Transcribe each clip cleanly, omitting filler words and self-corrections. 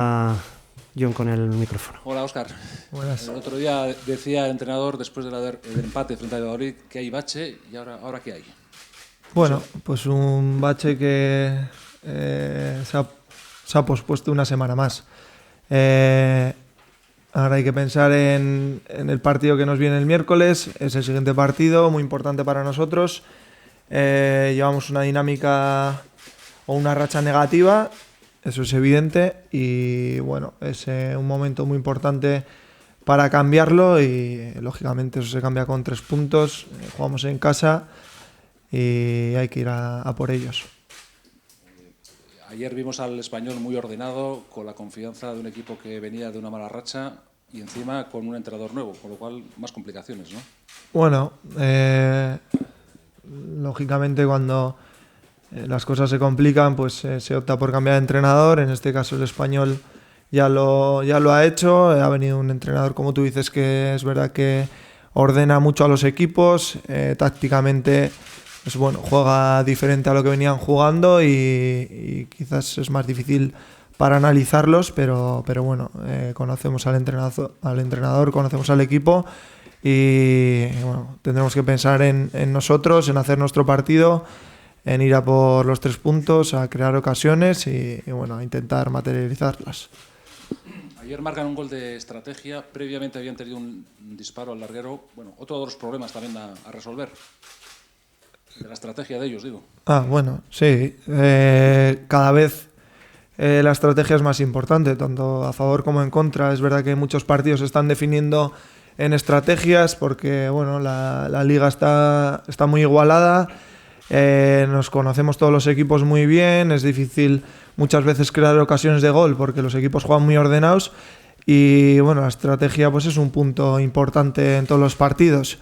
a John con el micrófono. Hola, Óscar. Buenas. El otro día decía el entrenador, después del empate frente a Valladolid, que hay bache, y ahora ¿qué hay? Bueno, pues un bache que se ha pospuesto una semana más. Ahora hay que pensar en el partido que nos viene el miércoles. Es el siguiente partido, muy importante para nosotros. Llevamos una dinámica o una racha negativa, eso es evidente, y bueno, es un momento muy importante para cambiarlo y lógicamente eso se cambia con 3 puntos. Jugamos en casa y hay que ir a por ellos. Ayer vimos al Español muy ordenado, con la confianza de un equipo que venía de una mala racha y encima con un entrenador nuevo, con lo cual más complicaciones, ¿no? Bueno, lógicamente cuando las cosas se complican, pues se opta por cambiar de entrenador. En este caso el Español ya lo ha hecho. Ha venido un entrenador, como tú dices, que es verdad que ordena mucho a los equipos, tácticamente pues bueno, juega diferente a lo que venían jugando y quizás es más difícil para analizarlos, pero bueno, conocemos al entrenador, conocemos al equipo y bueno, tendremos que pensar en nosotros, en hacer nuestro partido, en ir a por los 3 puntos, a crear ocasiones y bueno, a intentar materializarlas. Ayer marcan un gol de estrategia, previamente habían tenido un disparo al larguero. Bueno, otro de los problemas también a resolver, de la estrategia de ellos, digo. Bueno, sí, cada vez la estrategia es más importante, tanto a favor como en contra. Es verdad que muchos partidos se están definiendo en estrategias porque bueno, la liga está muy igualada. Nos conocemos todos los equipos muy bien, es difícil muchas veces crear ocasiones de gol porque los equipos juegan muy ordenados y bueno, la estrategia pues es un punto importante en todos los partidos.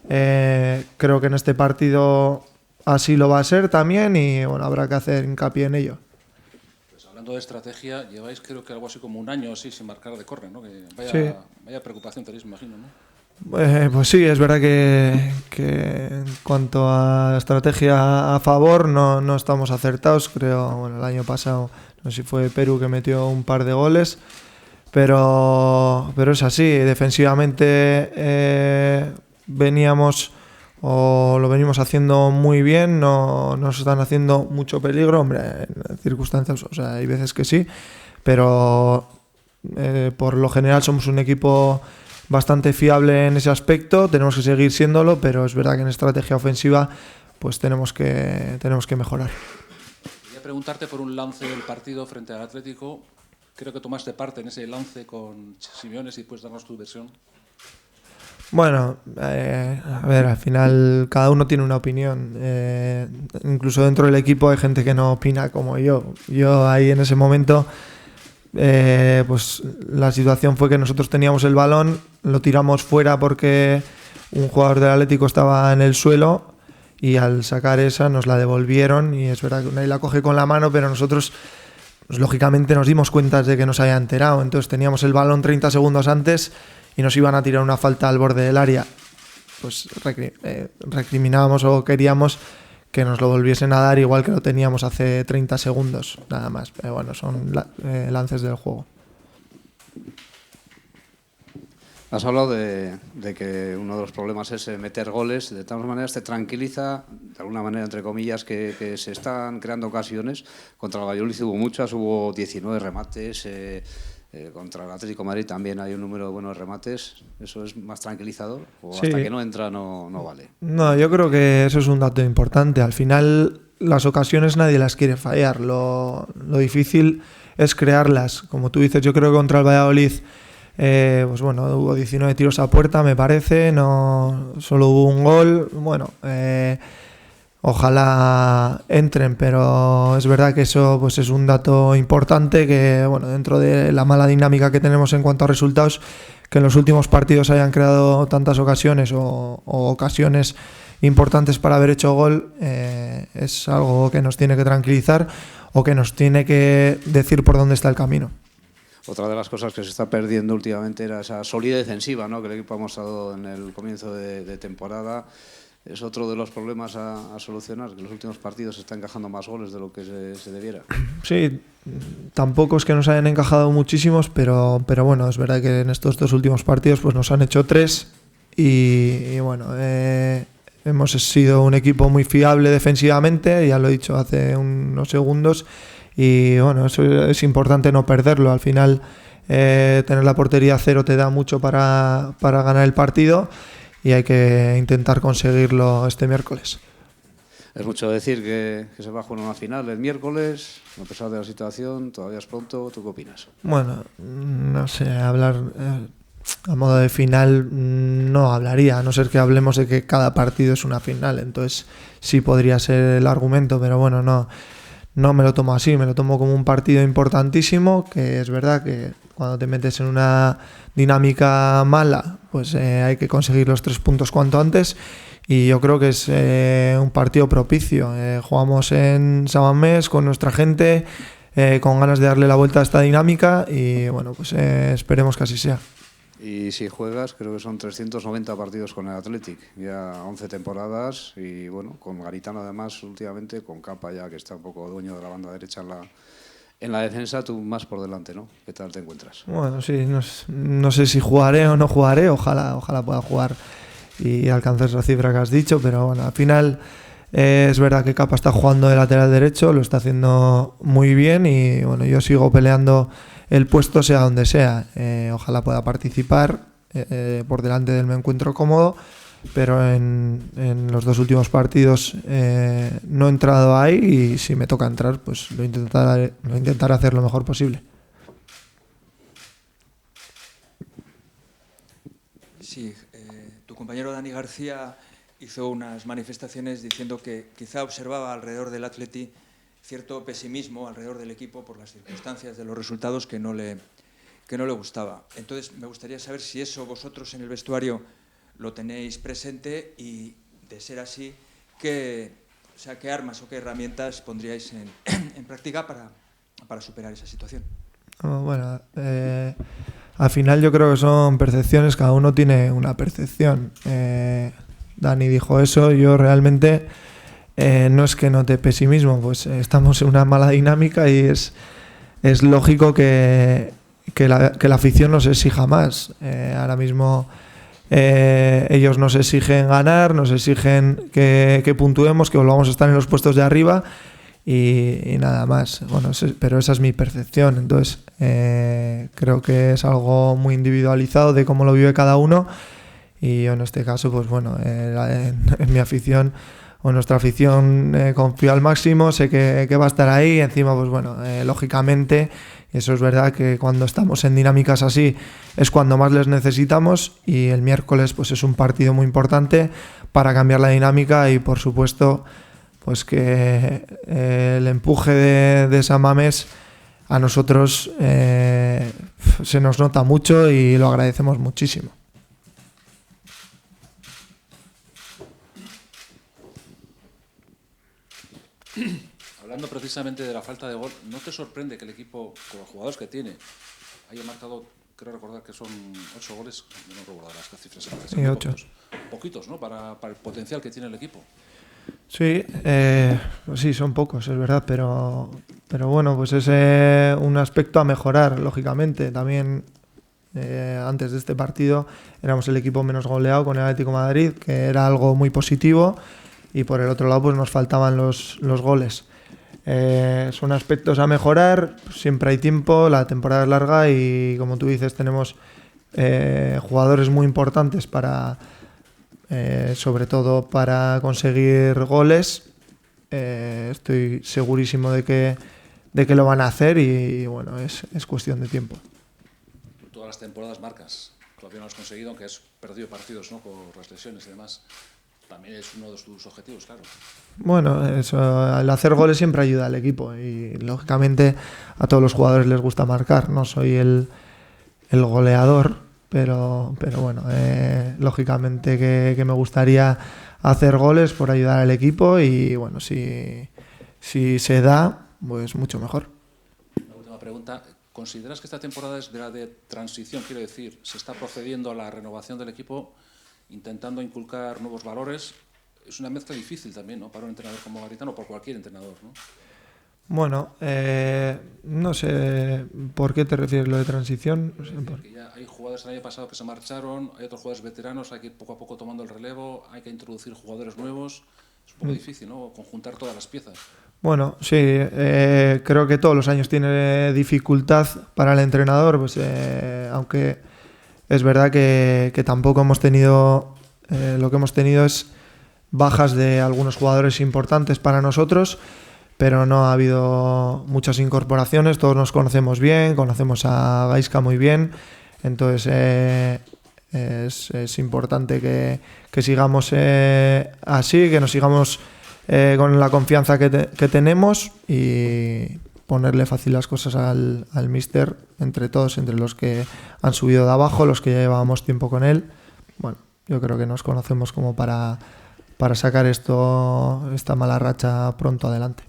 Creo que en este partido así lo va a ser también y bueno, habrá que hacer hincapié en ello. Pues hablando de estrategia, lleváis creo que algo así como un año así sin marcar de córner, ¿no? Que vaya preocupación tenéis, me imagino, ¿no? Pues sí, es verdad que en cuanto a estrategia a favor no estamos acertados. Creo, bueno, el año pasado, no sé si fue Perú que metió un par de goles, pero es así. Defensivamente veníamos o lo venimos haciendo muy bien, no nos están haciendo mucho peligro, hombre, en circunstancias, o sea, hay veces que sí, pero por lo general somos un equipo bastante fiable en ese aspecto, tenemos que seguir siéndolo, pero es verdad que en estrategia ofensiva pues tenemos que mejorar. Quería preguntarte por un lance del partido frente al Atlético. Creo que tomaste parte en ese lance con Simeone, si puedes darnos tu versión. Bueno, a ver, al final cada uno tiene una opinión. Incluso dentro del equipo hay gente que no opina como yo. Yo ahí en ese momento, pues la situación fue que nosotros teníamos el balón, lo tiramos fuera porque un jugador del Atlético estaba en el suelo y al sacar esa nos la devolvieron y es verdad que Unai la coge con la mano, pero nosotros pues, lógicamente nos dimos cuenta de que nos había enterado. Entonces teníamos el balón 30 segundos antes y nos iban a tirar una falta al borde del área. Pues recriminábamos o queríamos que nos lo volviesen a dar igual que lo teníamos hace 30 segundos, nada más. Pero bueno, son lances del juego. Has hablado de que uno de los problemas es meter goles. De todas maneras, te tranquiliza, de alguna manera, entre comillas, que se están creando ocasiones. Contra el Valladolid hubo muchas, hubo 19 remates. Contra el Atlético de Madrid también hay un número de buenos remates. ¿Eso es más tranquilizador? ¿O sí. Hasta que no entra no vale? No, yo creo que eso es un dato importante. Al final, las ocasiones nadie las quiere fallar. Lo difícil es crearlas. Como tú dices, yo creo que contra el Valladolid pues bueno, hubo 19 tiros a puerta, me parece. No, solo hubo un gol. Bueno, ojalá entren, pero es verdad que eso pues es un dato importante que, bueno, dentro de la mala dinámica que tenemos en cuanto a resultados, que en los últimos partidos hayan creado tantas ocasiones o ocasiones importantes para haber hecho gol, es algo que nos tiene que tranquilizar o que nos tiene que decir por dónde está el camino. Otra de las cosas que se está perdiendo últimamente era esa solidez defensiva, ¿no? Que el equipo ha mostrado en el comienzo de temporada. es otro de los problemas a solucionar, que en los últimos partidos se está encajando más goles de lo que se debiera. Sí, tampoco es que nos hayan encajado muchísimos, pero bueno, es verdad que en estos 2 últimos partidos pues nos han hecho 3 y bueno, hemos sido un equipo muy fiable defensivamente, ya lo he dicho hace unos segundos, y bueno, eso es importante no perderlo. Al final tener la portería a 0 te da mucho para ganar el partido y hay que intentar conseguirlo este miércoles. Es mucho decir que se va a jugar una final el miércoles, a pesar de la situación, todavía es pronto. ¿Tú qué opinas? Bueno, no sé, hablar a modo de final no hablaría, a no ser que hablemos de que cada partido es una final, entonces sí podría ser el argumento, pero bueno, no me lo tomo así, me lo tomo como un partido importantísimo, que es verdad que cuando te metes en una dinámica mala, pues hay que conseguir los 3 puntos cuanto antes, y yo creo que es un partido propicio. Jugamos en San Mamés con nuestra gente, con ganas de darle la vuelta a esta dinámica y bueno, pues esperemos que así sea. Y si juegas, creo que son 390 partidos con el Athletic, ya 11 temporadas y bueno, con Garitano además últimamente, con Capa ya que está un poco dueño de la banda derecha en la defensa, tú más por delante, ¿no? ¿Qué tal te encuentras? Bueno, sí, no sé si jugaré o no jugaré, ojalá pueda jugar y alcanzar esa cifra que has dicho, pero bueno, al final es verdad que Capa está jugando de lateral derecho, lo está haciendo muy bien y bueno, yo sigo peleando el puesto sea donde sea. Ojalá pueda participar, por delante del me encuentro cómodo, pero en los 2 últimos partidos no he entrado ahí y si me toca entrar, pues lo intentaré hacer lo mejor posible. Sí, tu compañero Dani García hizo unas manifestaciones diciendo que quizá observaba alrededor del Atleti cierto pesimismo alrededor del equipo por las circunstancias de los resultados que no le gustaba. Entonces, me gustaría saber si eso vosotros en el vestuario lo tenéis presente y, de ser así, qué armas o qué herramientas pondríais en práctica para superar esa situación. Bueno, al final yo creo que son percepciones, cada uno tiene una percepción. Dani dijo eso, yo realmente no es que note pesimismo, pues estamos en una mala dinámica y es lógico que la afición nos exija más. Ahora mismo ellos nos exigen ganar, nos exigen que puntuemos, que volvamos a estar en los puestos de arriba y nada más. Bueno, pero esa es mi percepción. Entonces creo que es algo muy individualizado de cómo lo vive cada uno y yo en este caso, pues bueno, en mi afición o nuestra afición confío al máximo, sé que va a estar ahí. Encima, pues bueno, lógicamente, eso es verdad que cuando estamos en dinámicas así es cuando más les necesitamos y el miércoles pues es un partido muy importante para cambiar la dinámica y por supuesto pues que el empuje de San Mamés a nosotros se nos nota mucho y lo agradecemos muchísimo. Hablando precisamente de la falta de gol, ¿no te sorprende que el equipo, con los jugadores que tiene, haya marcado, creo recordar que son 8 goles, no recuerdo las cifras exactas, sí, 8. Poquitos, ¿no? Para el potencial que tiene el equipo. Sí, pues sí, son pocos, es verdad, pero bueno, pues es un aspecto a mejorar, lógicamente. También antes de este partido éramos el equipo menos goleado con el Atlético de Madrid, que era algo muy positivo, y por el otro lado pues nos faltaban los goles. Son aspectos a mejorar, siempre hay tiempo, la temporada es larga y como tú dices tenemos jugadores muy importantes para sobre todo para conseguir goles. Estoy segurísimo de que lo van a hacer y bueno, es cuestión de tiempo. Todas las temporadas marcas, todavía no has conseguido, aunque has perdido partidos, ¿no? Por las lesiones y demás. También es uno de tus objetivos, claro. Bueno, eso, el hacer goles siempre ayuda al equipo y lógicamente a todos los jugadores les gusta marcar. No soy el goleador, pero bueno, lógicamente que me gustaría hacer goles por ayudar al equipo y bueno, si se da, pues mucho mejor. Una última pregunta. ¿Consideras que esta temporada es de la de transición? Quiero decir, se está procediendo a la renovación del equipo, intentando inculcar nuevos valores, es una mezcla difícil también, ¿no? Para un entrenador como Garitano o por cualquier entrenador, ¿no? Bueno, no sé por qué te refieres lo de transición. No sé Porque ya hay jugadores el año pasado que se marcharon, hay otros jugadores veteranos, hay que ir poco a poco tomando el relevo, hay que introducir jugadores nuevos. Es un poco difícil, ¿no? Conjuntar todas las piezas. Bueno, sí, creo que todos los años tiene dificultad para el entrenador, pues aunque es verdad que tampoco hemos tenido, lo que hemos tenido es bajas de algunos jugadores importantes para nosotros, pero no ha habido muchas incorporaciones, todos nos conocemos bien, conocemos a Gaizka muy bien, entonces es importante que sigamos así, que nos sigamos con la confianza que tenemos y ponerle fácil las cosas al míster entre todos, entre los que han subido de abajo, los que ya llevábamos tiempo con él. Bueno, yo creo que nos conocemos como para sacar esta mala racha pronto adelante.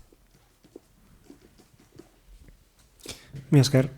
Mi esker.